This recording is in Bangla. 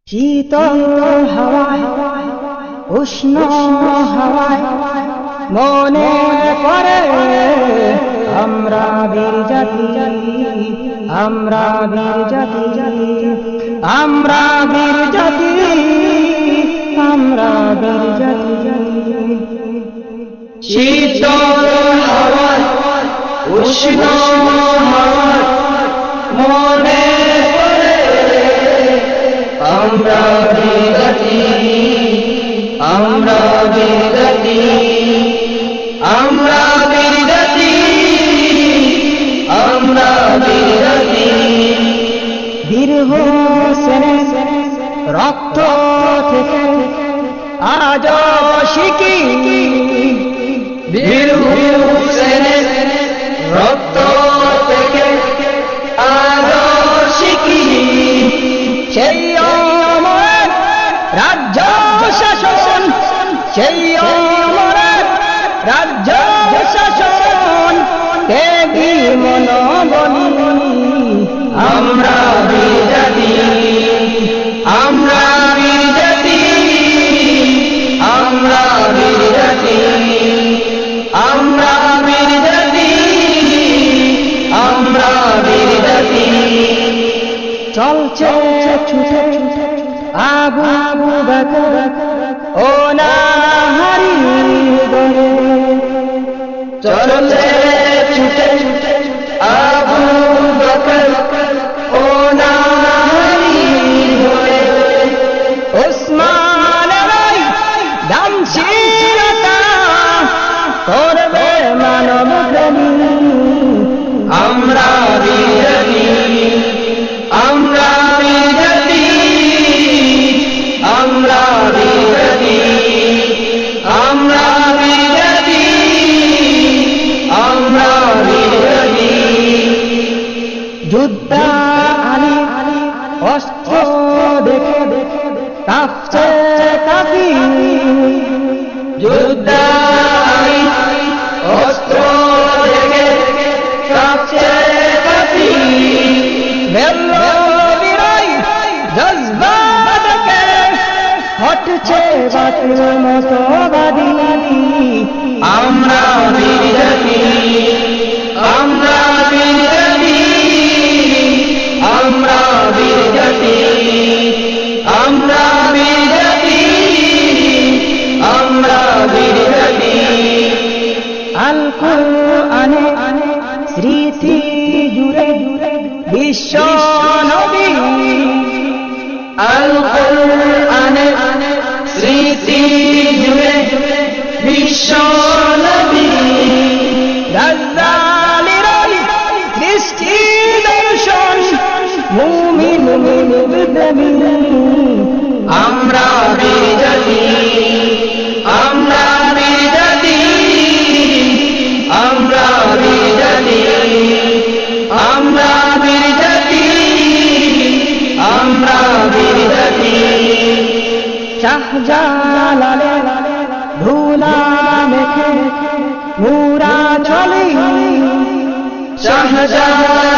শীতল হাওয়ায় উষ্ণ হাওয়ায় মনে পড়ে আমরা বীর জাতি, আমরা বীর জাতি, আমরা বীর জাতি, আমরা বীর জাতি। শীতল হাওয়ায় উষ্ণ হাওয়ায় মনে পড়ে আমরা বীর জাতি, আমরা বীর জাতি, আমরা বীর জাতি, আমরা বীর জাতি। বীর হোসেনের রক্ত থেকে আজ শিখি, বীর হোসেনের রক্ত থেকে আজ শিখি সেই অমর রাজ্য শাসন, সেই অমর রাজ্য শাসন দেবী মনোবলী। আমরা বীর জাতি, আমরা বীর জাতি, আমরা বীর জাতি, আমরা বীর জাতি, আমরা বীর জাতি। চলছে ছুটে আবু বকর ও নাহারি গরে, চলছে ছুটে আবু বকর ও নাহারি গরে, ওসমানের দামশিরতা করবে মানব প্রেমী। আমরা বীর জাতি, আমরা বীর জাতি, আমরা বীর জাতি, আমরা বীর জাতি, আমরা বীর জাতি। যোদ্ধা আলী অস্ত্র দেখে কাঁপছে কাফি, যোদ্ধাই অস্ত্র দেখে কাঁপছে কাফি, মেল্লবীরাই জজবা দেখে হটছে বাতিল মতবাদী। আমরা বীর জাতি, আমরা বীর জাতি, আমরা বীর জাতি, আমরা বীর জাতি, আমরা বীর জাতি। আল কুরআনে স্মৃতি জুড়ে বিশ্ব নবী, আল কুরআনে স্মৃতি জুড়ে বিশ্ব নবী, রাজ্জালিরাই দৃষ্টি দর্শন মুমিন প্রেমী। আমরা বীর জাতি, আমরা বীর জাতি, আমরা বীর জাতি, আমরা বীর জাতি, আমরা বীর জাতি। শাহজালালের ধুলা মেখে মুরা চলি, শাহজালাল